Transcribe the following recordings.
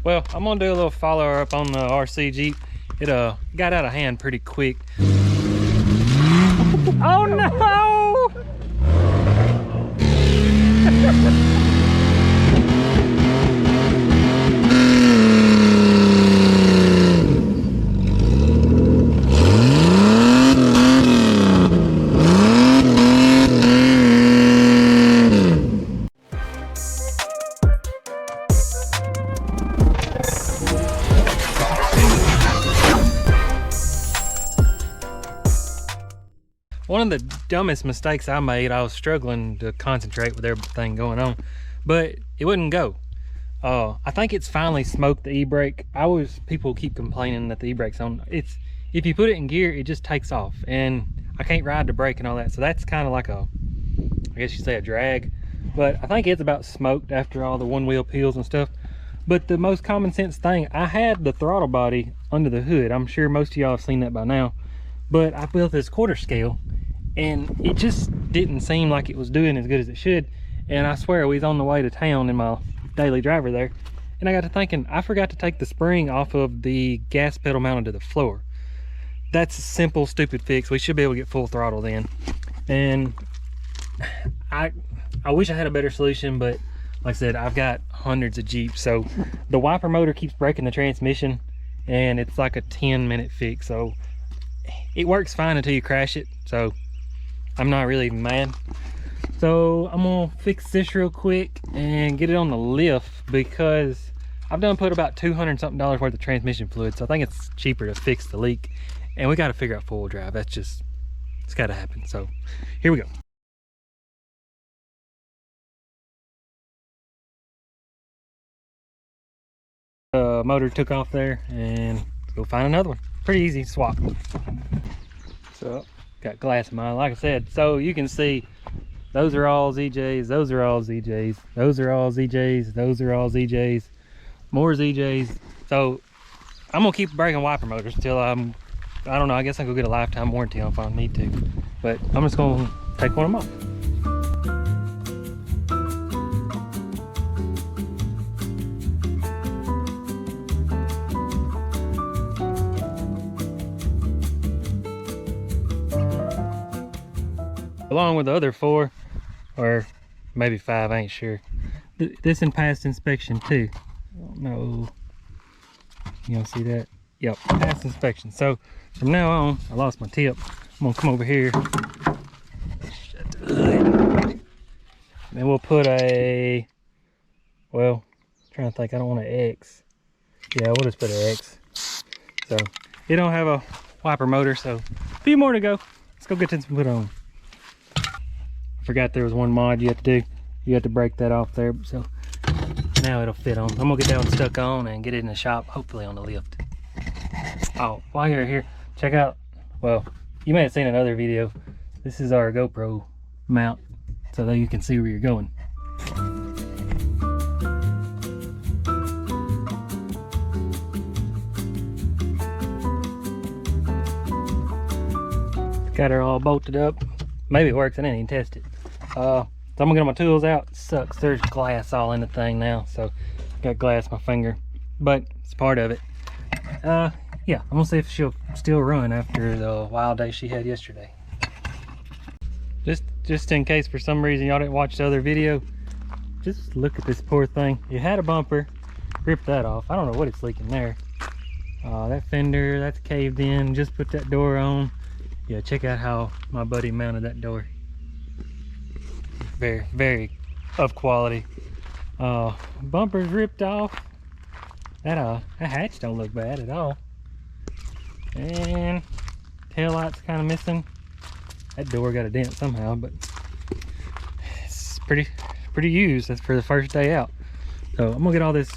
Well, I'm gonna do a little follow up on the RC Jeep. It got out of hand pretty quick. Oh no! One of the dumbest mistakes I made, I was struggling to concentrate with everything going on, but it wouldn't go. I think it's finally smoked the e-brake. People keep complaining that the e-brake's on. If you put it in gear, it just takes off, and I can't ride the brake and all that. So that's kind of like I guess you say a drag, but I think it's about smoked after all the one wheel peels and stuff. But the most common sense thing, I had the throttle body under the hood. I'm sure most of y'all have seen that by now, but I built this quarter scale and it just didn't seem like it was doing as good as it should. And I swear we was on the way to town in my daily driver there, and I got to thinking, I forgot to take the spring off of the gas pedal mounted to the floor. That's a simple, stupid fix. We should be able to get full throttle then. And I wish I had a better solution, but like I said, I've got hundreds of Jeeps. So the wiper motor keeps breaking the transmission, and it's like a 10-minute fix. So it works fine until you crash it. So I'm not really mad. So I'm gonna fix this real quick and get it on the lift, because I've done put about $200 something worth of transmission fluid. So I think it's cheaper to fix the leak, and we got to figure out four-wheel drive. That's just, it's got to happen. So here we go. Motor took off there, and let's go find another one. Pretty easy swap. So got glass in mine, like I said. So you can see those are all ZJs, those are all ZJs, those are all ZJs, those are all ZJs, more ZJs. So I'm gonna keep breaking wiper motors until I don't know, I guess I can go get a lifetime warranty on if I need to, but I'm just gonna take one of them off. Along with the other 4, or maybe 5, I ain't sure. This in passed inspection too. I don't know. You gonna see that? Yep, passed inspection. So from now on, I lost my tip. I'm gonna come over here. Shut the hood. Then we'll put a, well, I'm trying to think, I don't want an X. Yeah, we'll just put an X. So it don't have a wiper motor, so a few more to go. Let's go get this put on. Forgot there was one mod you have to do. You have to break that off there, so now it'll fit on. I'm gonna get that one stuck on and get it in the shop, hopefully on the lift. Oh, while you're here, check out, well, you may have seen another video. This is our GoPro mount, so that you can see where you're going. Got her all bolted up. Maybe it works, I didn't even test it. So I'm gonna get my tools out. It sucks, there's glass all in the thing now, so got glass in my finger, but it's part of it. Yeah, I'm gonna see if she'll still run after the wild day she had yesterday. Just in case for some reason y'all didn't watch the other video, just look at this poor thing. It had a bumper, ripped that off. I don't know what it's leaking there. That fender, that's caved in. Just put that door on. Yeah, check out how my buddy mounted that door. Very, very of quality. Bumper's ripped off. That hatch don't look bad at all. And tail light's kind of missing. That door got a dent somehow, but it's pretty used. That's for the first day out. So I'm gonna get all this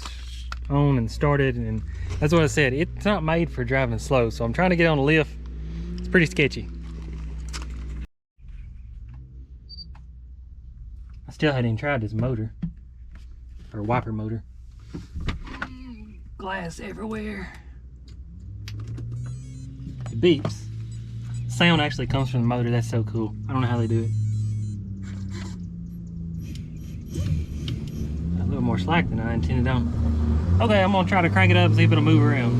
on and started, and that's what I said. It's not made for driving slow, so I'm trying to get on the lift. It's pretty sketchy. I still hadn't even tried this motor, or wiper motor. Glass everywhere. It beeps. Sound actually comes from the motor. That's so cool. I don't know how they do it. That little little more slack than I intended on. Okay, I'm gonna try to crank it up and see if it'll move around.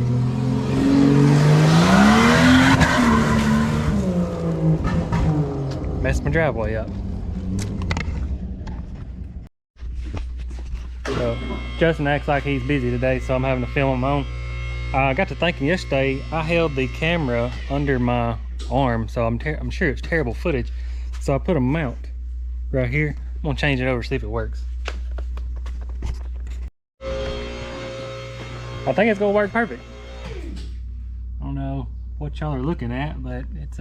Messed my driveway up. So Justin acts like he's busy today, so I'm having to film him on. I got to thinking yesterday, I held the camera under my arm, so I'm sure it's terrible footage. So I put a mount right here. I'm gonna change it over, see if it works. I think it's gonna work perfect. I don't know what y'all are looking at, but it's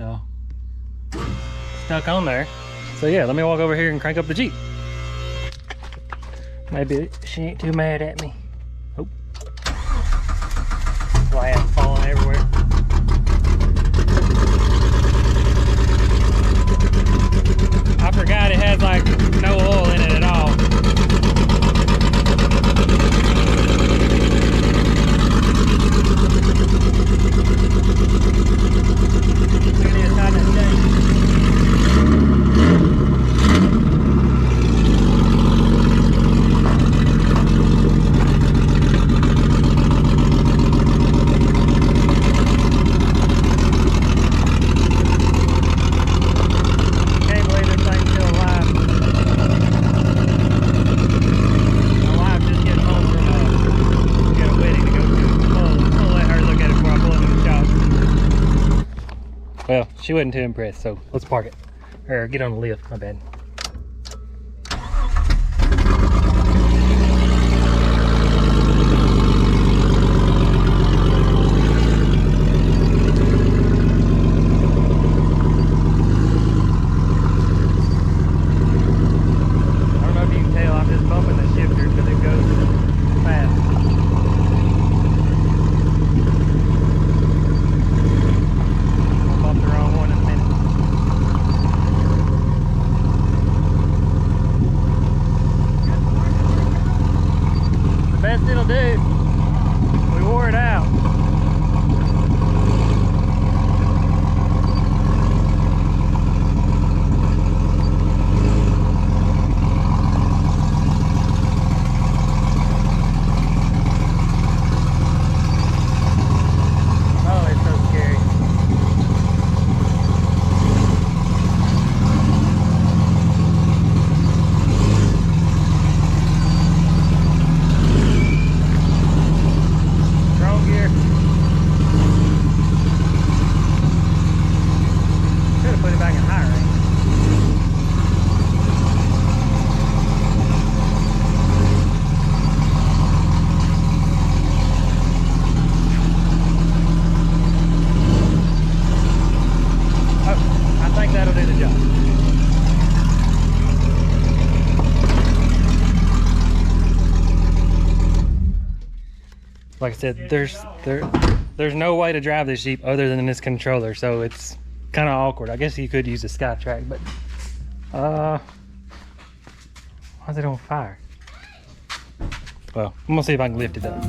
stuck on there. So yeah, let me walk over here and crank up the Jeep. Maybe she ain't too mad at me. Oh, glass falling everywhere. I forgot it has like no oil in it at all. Look at this, how that Well, she wasn't too impressed, so let's park it. Or get on the lift, my bad. I don't know if you can tell, I'm just bumping the shifter because it goes fast. Best it'll do. We wore it out. Oh, it's so scary. Put it back in higher range. Oh, I think that'll do the job. Like I said, there's no way to drive this Jeep other than this controller, so it's kind of awkward. I guess you could use a SkyTrack, but why is it on fire? Well, I'm gonna see if I can lift it up.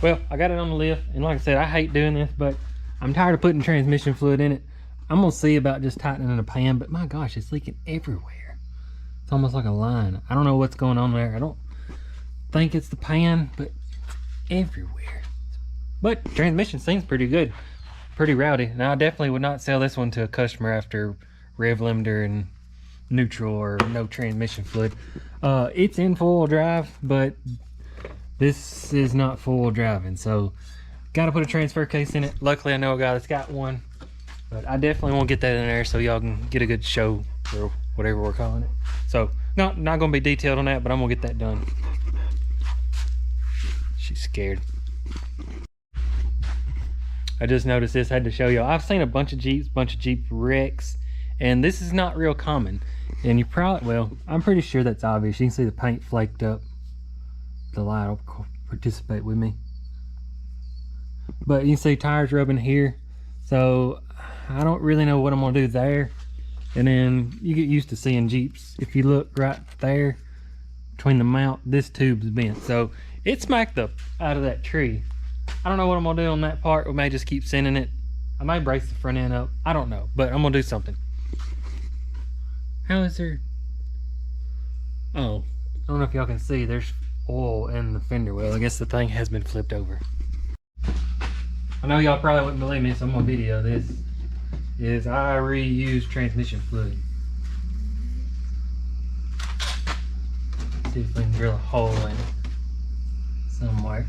Well, I got it on the lift, and like I said, I hate doing this, but I'm tired of putting transmission fluid in it. I'm gonna see about just tightening the pan, but my gosh, it's leaking everywhere. It's almost like a line. I don't know what's going on there. I don't think it's the pan, but everywhere. But transmission seems pretty good, pretty rowdy. Now I definitely would not sell this one to a customer after rev limiter and neutral or no transmission fluid. It's in four-wheel drive, but this is not four-wheel driving, so got to put a transfer case in it. Luckily I know a guy that's got one, but I definitely won't get that in there so y'all can get a good show or whatever we're calling it. So not gonna be detailed on that, but I'm gonna get that done. She's scared. I just noticed this, had to show y'all. I've seen a bunch of Jeep wrecks, and this is not real common. And you probably, well, I'm pretty sure that's obvious. You can see the paint flaked up. The light will participate with me. But you can see tires rubbing here. So I don't really know what I'm gonna do there. And then you get used to seeing Jeeps. If you look right there between the mount, this tube's bent. So it smacked up out of that tree. I don't know what I'm gonna do on that part. We may just keep sending it. I might brace the front end up. I don't know, but I'm gonna do something. How is there? Oh, I don't know if y'all can see. There's oil in the fender well. I guess the thing has been flipped over. I know y'all probably wouldn't believe me, so I'm gonna video this. Is I reuse transmission fluid. See if we can drill a hole in it somewhere.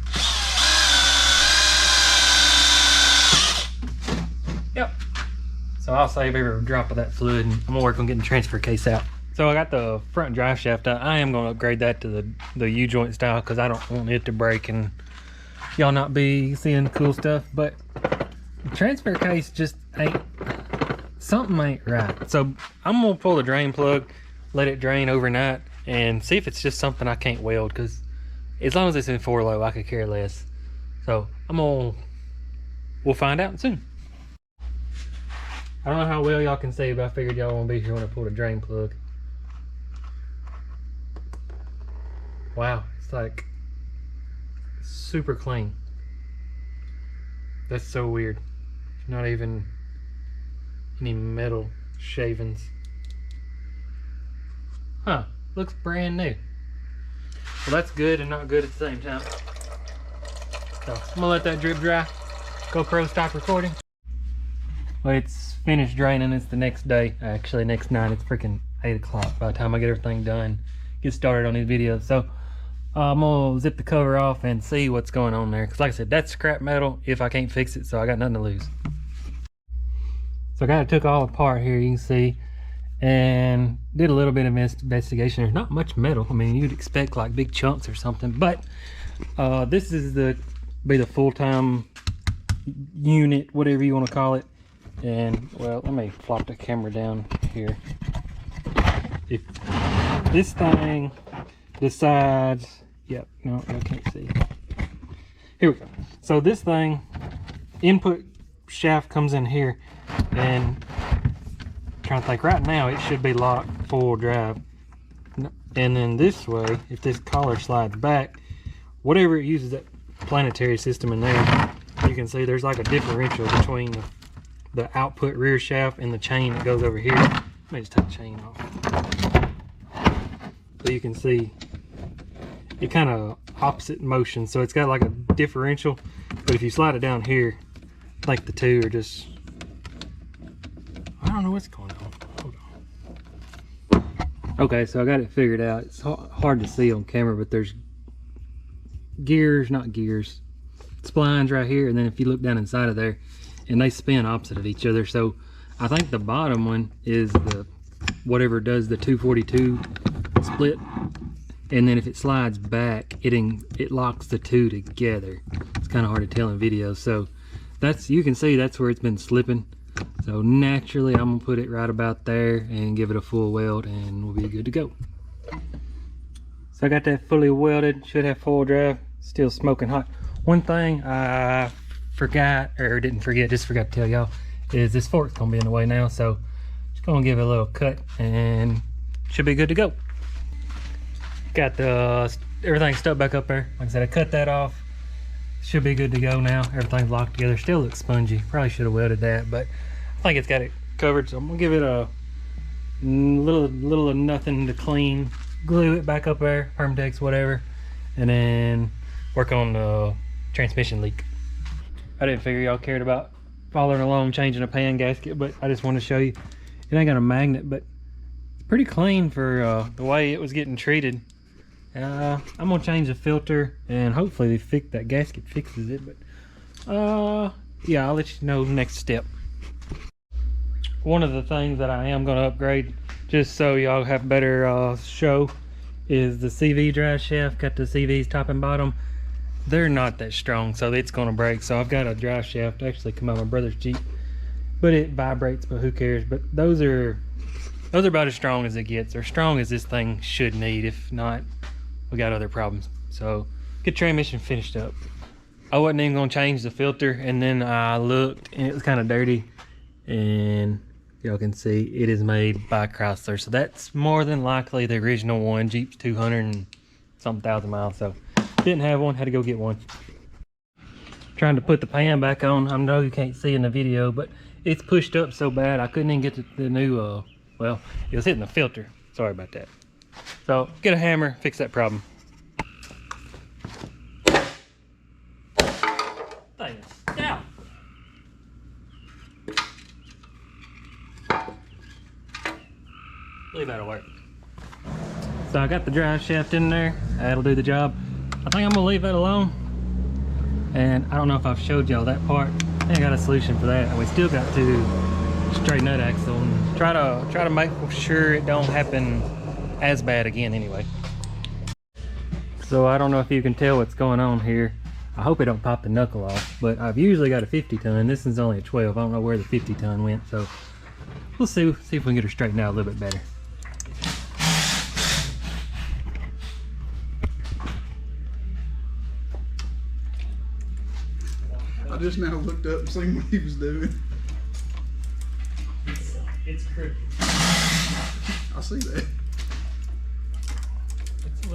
Yep. So I'll save every drop of that fluid, and I'm gonna work on getting the transfer case out. So I got the front drive shaft out. I am gonna upgrade that to the U-joint style because I don't want it to break and y'all not be seeing cool stuff. But the transfer case just ain't, something ain't right. So I'm gonna pull the drain plug, let it drain overnight, and see if it's just something I can't weld, because as long as it's in 4-low, I could care less. So we'll find out soon. I don't know how well y'all can see, but I figured y'all won't be here when I pull the drain plug. Wow, it's like super clean. That's so weird. Not even any metal shavings. Huh, looks brand new. Well, that's good and not good at the same time. So I'm gonna let that drip dry. GoPro stop recording. Well, it's finished draining. It's the next day. Actually, next night. It's freaking 8 o'clock by the time I get everything done, get started on these videos. So I'm gonna zip the cover off and see what's going on there, because like I said, that's scrap metal if I can't fix it, so I got nothing to lose. So I got it took all apart here, you can see, and did a little bit of investigation. There's not much metal. I mean, you'd expect like big chunks or something, but this is the full-time unit, whatever you want to call it. And well, let me flop the camera down here. If this thing decides, yep, no, I can't see. Here we go. So this thing, input shaft comes in here, and I'm trying to think, right now it should be locked full drive. And then this way, if this collar slides back, whatever it uses, that planetary system in there, you can see there's like a differential between the output rear shaft and the chain that goes over here. Let me just take the chain off. So you can see it kind of opposite motion, so it's got like a differential, but if you slide it down here, like the two are just, I don't know what's going on. Hold on. Okay, so I got it figured out. It's hard to see on camera, but there's not gears, splines right here, and then if you look down inside of there, and they spin opposite of each other. So I think the bottom one is the whatever does the 242 split, and then if it slides back, it locks the two together. It's kind of hard to tell in video. So that's, you can see that's where it's been slipping. So naturally I'm gonna put it right about there and give it a full weld, and we'll be good to go. So I got that fully welded, should have full drive, still smoking hot. One thing I forgot, or didn't forget, just forgot to tell y'all, is this fork's gonna be in the way now, so just gonna give it a little cut and should be good to go. Got the everything stuck back up there. Like I said, I cut that off, should be good to go now. Everything's locked together, still looks spongy. Probably should have welded that, but I think it's got it covered, so I'm gonna give it a little of nothing to clean, glue it back up there, Permatex, whatever, and then work on the transmission leak. I didn't figure y'all cared about following along changing a pan gasket, but I just wanted to show you. It ain't got a magnet, but it's pretty clean for the way it was getting treated. I'm gonna change the filter and hopefully that gasket fixes it, but yeah, I'll let you know next step. One of the things that I am gonna upgrade, just so y'all have better show, is the CV drive shaft. Got the CVs top and bottom. They're not that strong, so it's gonna break. So I've got a drive shaft actually come out of my brother's Jeep, but it vibrates, but who cares. But those are about as strong as it gets, or strong as this thing should need. If not, we got other problems. So get transmission finished up. I wasn't even gonna change the filter, and then I looked and it was kind of dirty, and y'all can see it is made by Chrysler, so that's more than likely the original one. Jeep's 200 and some thousand miles, so didn't have one, had to go get one. trying to put the pan back on. I know you can't see in the video, but it's pushed up so bad I couldn't even get the new, well, it was hitting the filter. Sorry about that. So get a hammer, fix that problem. Thing is down. Believe that'll work. So I got the drive shaft in there. That'll do the job. I think I'm gonna leave that alone. And I don't know if I've showed y'all that part. I think I got a solution for that. And we still got to straighten that axle and try to make sure it don't happen as bad again anyway. So I don't know if you can tell what's going on here. I hope it don't pop the knuckle off, but I've usually got a 50 ton. This is only a 12. I don't know where the 50 ton went, so we'll see if we can get her straightened out a little bit better. I just now looked up and seen what he was doing. It's crooked. I see that. It's a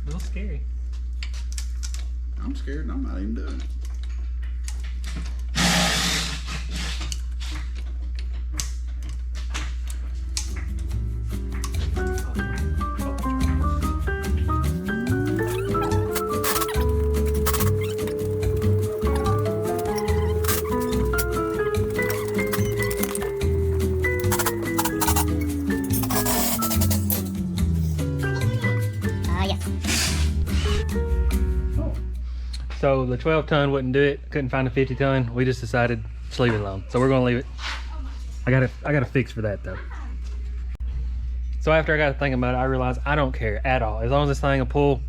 little scary. I'm scared and I'm not even doing it. So the 12 ton wouldn't do it. Couldn't find a 50 ton. We just decided to leave it alone. So we're gonna leave it. I got a fix for that though. So after I got to thinking about it, I realized I don't care at all. As long as this thing will pull.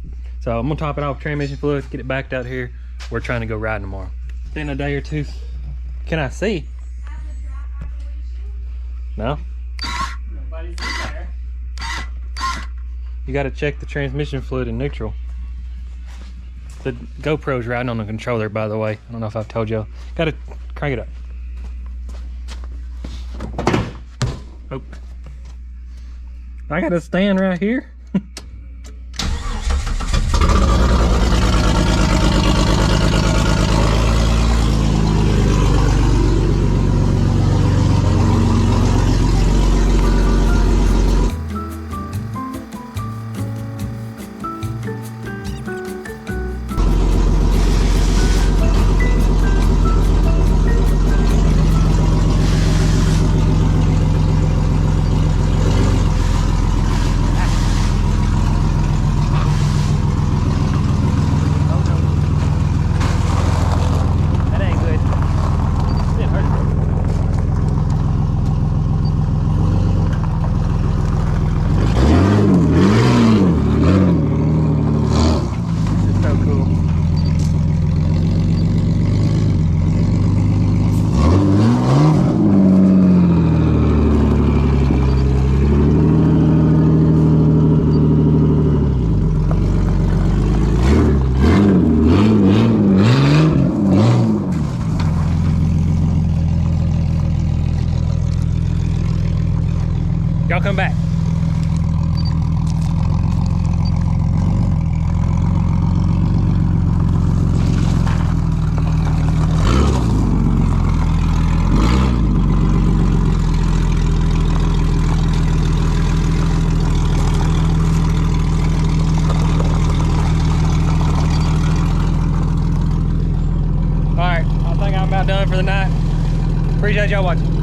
So I'm gonna top it off with transmission fluid, get it backed out here. We're trying to go riding tomorrow. In a day or two. Can I see? No? Nobody's in there. You gotta check the transmission fluid in neutral. The GoPro's riding on the controller, by the way. I don't know if I've told y'all. Gotta crank it up. Oh. I got a stand right here. Y'all come back. All right, I think I'm about done for the night. Appreciate y'all watching.